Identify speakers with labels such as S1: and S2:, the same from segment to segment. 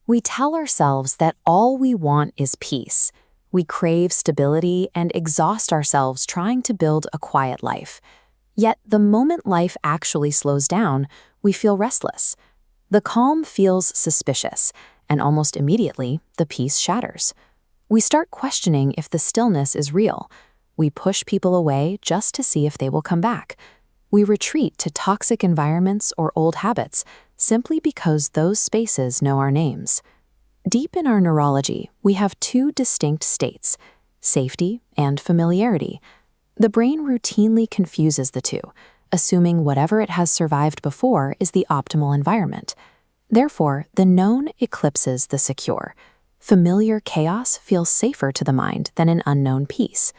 S1: We tell ourselves that all we want is peace. We crave stability and exhaust ourselves trying to build a quiet life. Yet the moment life actually slows down, we feel restless. The calm feels suspicious, and almost immediately, the peace shatters. We start questioning if the stillness is real. We push people away just to see if they will come back. We retreat to toxic environments or old habits simply because those spaces know our names. Deep in our neurology, we have two distinct states, safety and familiarity. The brain routinely confuses the two, assuming whatever it has survived before is the optimal environment. Therefore, the known eclipses the secure. Familiar chaos feels safer to the mind than an unknown peace.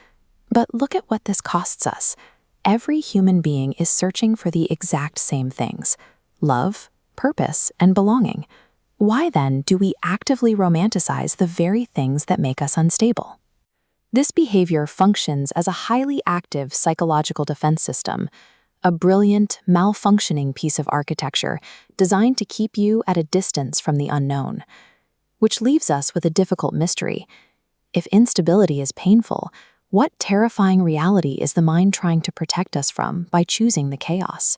S1: But look at what this costs us. Every human being is searching for the exact same things: love, purpose, and belonging. Why then do we actively romanticize the very things that make us unstable? This behavior functions as a highly active psychological defense system, a brilliant, malfunctioning piece of architecture designed to keep you at a distance from the unknown. Which leaves us with a difficult mystery. If instability is painful, what terrifying reality is the mind trying to protect us from by choosing the chaos?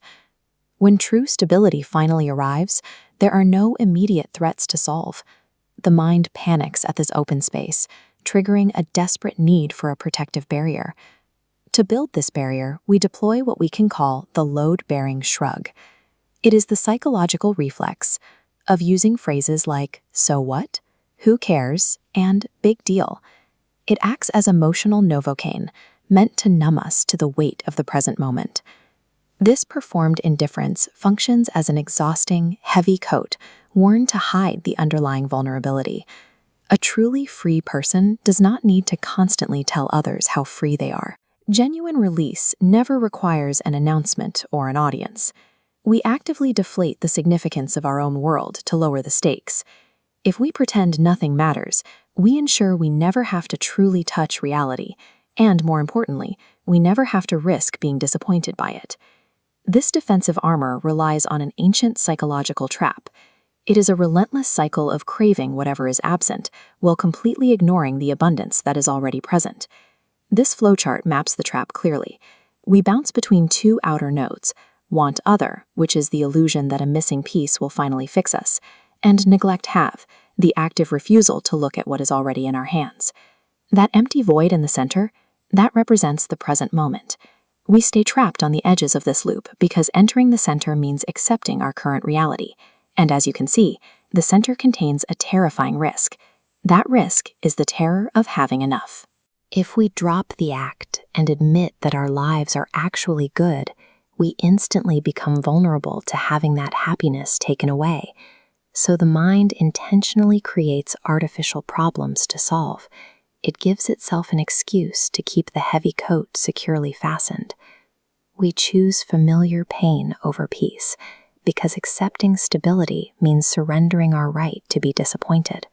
S1: When true stability finally arrives, there are no immediate threats to solve. The mind panics at this open space, triggering a desperate need for a protective barrier. To build this barrier, we deploy what we can call the load-bearing shrug. It is the psychological reflex of using phrases like, "so what?" "who cares?" and "big deal." It acts as emotional Novocaine, meant to numb us to the weight of the present moment. This performed indifference functions as an exhausting, heavy coat worn to hide the underlying vulnerability. A truly free person does not need to constantly tell others how free they are. Genuine release never requires an announcement or an audience. We actively deflate the significance of our own world to lower the stakes. If we pretend nothing matters, we ensure we never have to truly touch reality, and more importantly, we never have to risk being disappointed by it. This defensive armor relies on an ancient psychological trap. It is a relentless cycle of craving whatever is absent, while completely ignoring the abundance that is already present. This flowchart maps the trap clearly. We bounce between two outer nodes: want other, which is the illusion that a missing piece will finally fix us, and neglect have, the active refusal to look at what is already in our hands. That empty void in the center, that represents the present moment. We stay trapped on the edges of this loop because entering the center means accepting our current reality. And as you can see, the center contains a terrifying risk. That risk is the terror of having enough. If we drop the act and admit that our lives are actually good, we instantly become vulnerable to having that happiness taken away. So the mind intentionally creates artificial problems to solve. It gives itself an excuse to keep the heavy coat securely fastened. We choose familiar pain over peace, because accepting stability means surrendering our right to be disappointed.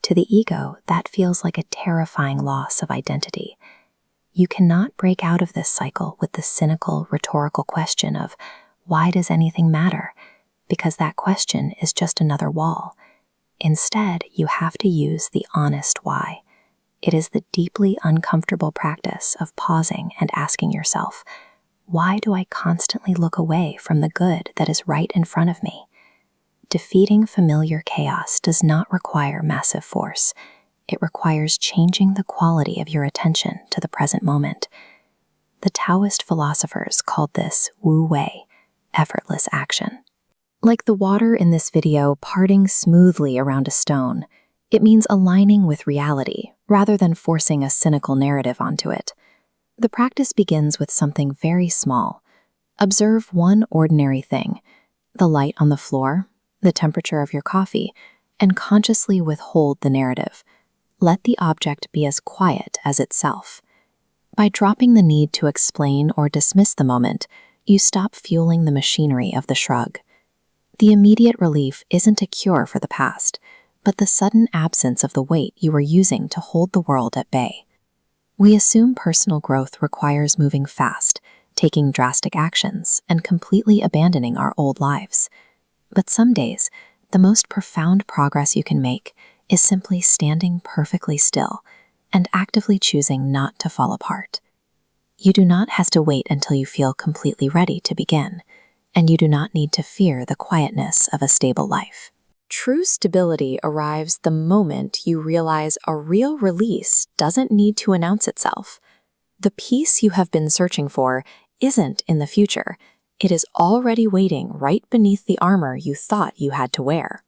S1: To the ego, that feels like a terrifying loss of identity. You cannot break out of this cycle with the cynical, rhetorical question of, why does anything matter? Because that question is just another wall. Instead, you have to use the honest why. It is the deeply uncomfortable practice of pausing and asking yourself, why do I constantly look away from the good that is right in front of me? Defeating familiar chaos does not require massive force. It requires changing the quality of your attention to the present moment. The Taoist philosophers called this Wu Wei, effortless action. Like the water in this video parting smoothly around a stone, it means aligning with reality rather than forcing a cynical narrative onto it. The practice begins with something very small. Observe one ordinary thing, the light on the floor, the temperature of your coffee, and consciously withhold the narrative. Let the object be as quiet as itself. By dropping the need to explain or dismiss the moment, you stop fueling the machinery of the shrug. The immediate relief isn't a cure for the past, but the sudden absence of the weight you were using to hold the world at bay. We assume personal growth requires moving fast, taking drastic actions, and completely abandoning our old lives. But some days, the most profound progress you can make is simply standing perfectly still and actively choosing not to fall apart. You do not have to wait until you feel completely ready to begin, and you do not need to fear the quietness of a stable life. True stability arrives the moment you realize a real release doesn't need to announce itself. The peace you have been searching for isn't in the future. It is already waiting right beneath the armor you thought you had to wear.